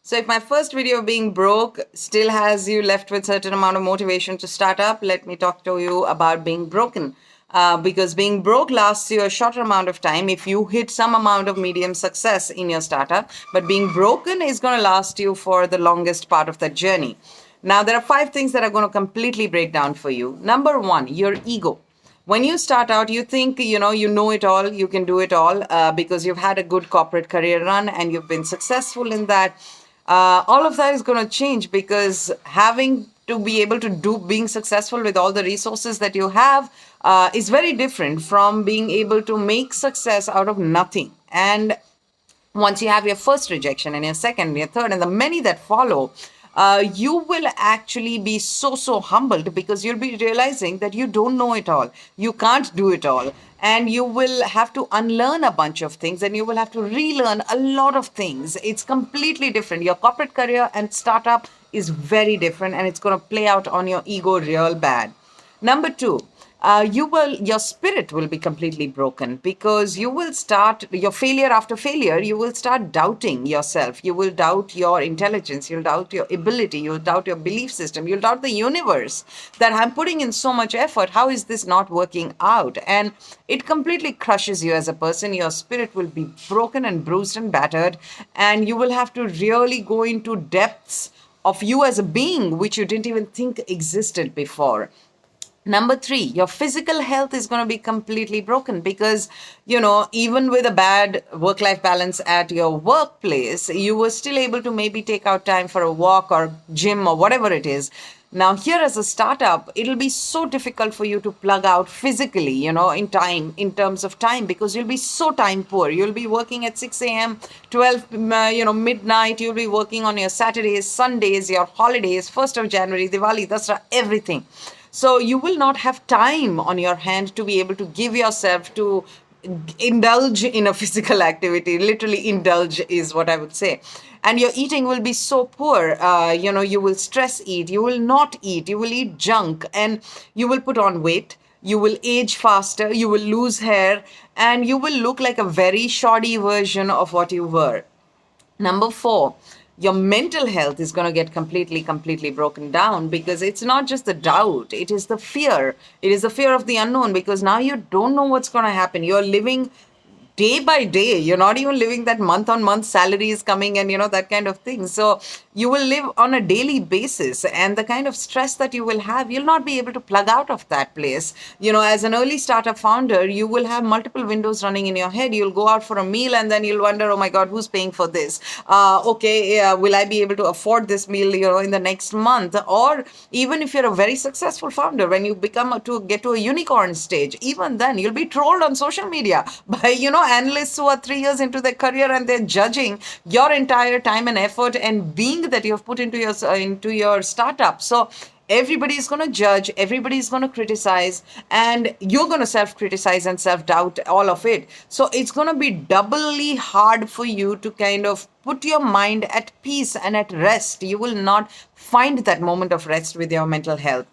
So if my first video being broke still has you left with certain amount of motivation to start up, let me talk to you about being broken. Because being broke lasts you a shorter amount of time if you hit some amount of medium success in your startup, but being broken is going to last you for the longest part of that journey. Now, there are 5 things that are going to completely break down for you. Number 1, your ego. When you start out, you think you know it all, you can do it all, because you've had a good corporate career run and you've been successful in that. All of that is going to change, because having to be able to do being successful with all the resources that you have is very different from being able to make success out of nothing. And once you have your first rejection and your second, your third, and the many that follow, you will actually be so humbled, because you'll be realizing that you don't know it all. You can't do it all. And you will have to unlearn a bunch of things, and you will have to relearn a lot of things. It's completely different. Your corporate career and startup is very different, and it's going to play out on your ego real bad. Number 2, your spirit will be completely broken, because you will start your failure after failure. You will start doubting yourself. You will doubt your intelligence. You'll doubt your ability. You'll doubt your belief system. You'll doubt the universe, that I'm putting in so much effort. How is this not working out? And it completely crushes you as a person. Your spirit will be broken and bruised and battered, and you will have to really go into depths of you as a being, which you didn't even think existed before. Number 3, your physical health is going to be completely broken, because, even with a bad work-life balance at your workplace, you were still able to maybe take out time for a walk or gym or whatever it is. Now, here as a startup, it'll be so difficult for you to plug out physically, in terms of time, because you'll be so time poor. You'll be working at 6 a.m., 12, midnight. You'll be working on your Saturdays, Sundays, your holidays, 1st of January, Diwali, Dasra, everything. So you will not have time on your hand to be able to give yourself to indulge in a physical activity. Literally indulge is what I would say. And your eating will be so poor. You will stress eat. You will not eat. You will eat junk, and you will put on weight. You will age faster. You will lose hair, and you will look like a very shoddy version of what you were. Number 4, your mental health is going to get completely broken down, because it's not just the doubt, it is the fear. It is the fear of the unknown, because now you don't know what's going to happen. You're living day by day. You're not even living that month on month salary is coming, and that kind of thing. So you will live on a daily basis, and the kind of stress that you will have, you'll not be able to plug out of that place. As an early startup founder, you will have multiple windows running in your head. You'll go out for a meal, and then you'll wonder, oh my God, who's paying for this? Will I be able to afford this meal, in the next month? Or even if you're a very successful founder, when you get to a unicorn stage, even then you'll be trolled on social media by, analysts who are 3 years into their career, and they're judging your entire time and effort and being that you have put into your startup. So everybody is going to judge, everybody is going to criticize, and you're going to self-criticize and self-doubt all of it. So it's going to be doubly hard for you to kind of put your mind at peace and at rest. You will not find that moment of rest with your mental health.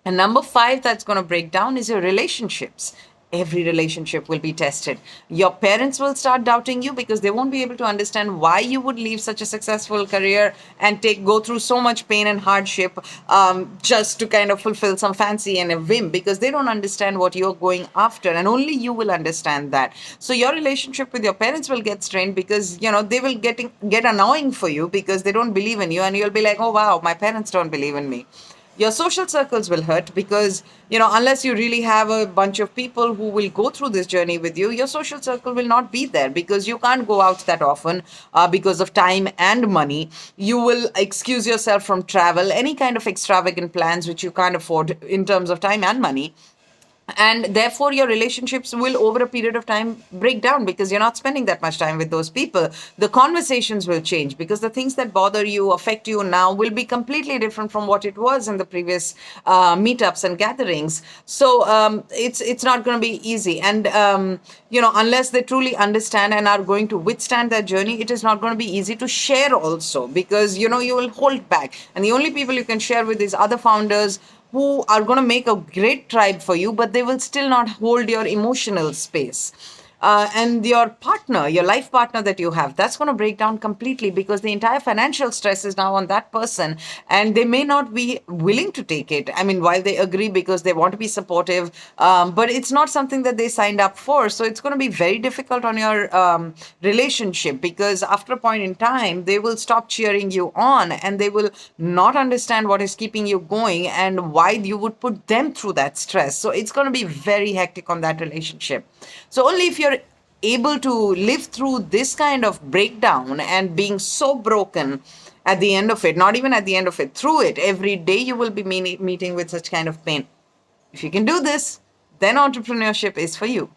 And number 5 that's going to break down is your relationships. Every relationship will be tested. Your parents will start doubting you, because they won't be able to understand why you would leave such a successful career and go through so much pain and hardship, just to kind of fulfill some fancy and a whim, because they don't understand what you're going after, and only you will understand that. So your relationship with your parents will get strained, because they will get annoying for you, because they don't believe in you, and you'll be like, oh wow, my parents don't believe in me. Your social circles will hurt, because, unless you really have a bunch of people who will go through this journey with you, your social circle will not be there, because you can't go out that often because of time and money. You will excuse yourself from travel, any kind of extravagant plans which you can't afford in terms of time and money. And therefore, your relationships will, over a period of time, break down, because you're not spending that much time with those people. The conversations will change, because the things that bother you, affect you now, will be completely different from what it was in the previous meetups and gatherings. So it's not going to be easy. And, unless they truly understand and are going to withstand that journey, it is not going to be easy to share also, because, you will hold back. And the only people you can share with is other founders who are going to make a great tribe for you, but they will still not hold your emotional space. and your partner, your life partner that you have, that's going to break down completely, because the entire financial stress is now on that person, and they may not be willing to take it. I mean, while they agree because they want to be supportive, but it's not something that they signed up for. So it's going to be very difficult on your relationship, because after a point in time, they will stop cheering you on, and they will not understand what is keeping you going and why you would put them through that stress. So it's going to be very hectic on that relationship. So only if you're able to live through this kind of breakdown and being so broken at the end of it, not even at the end of it, through it, every day you will be meeting with such kind of pain. If you can do this, then entrepreneurship is for you.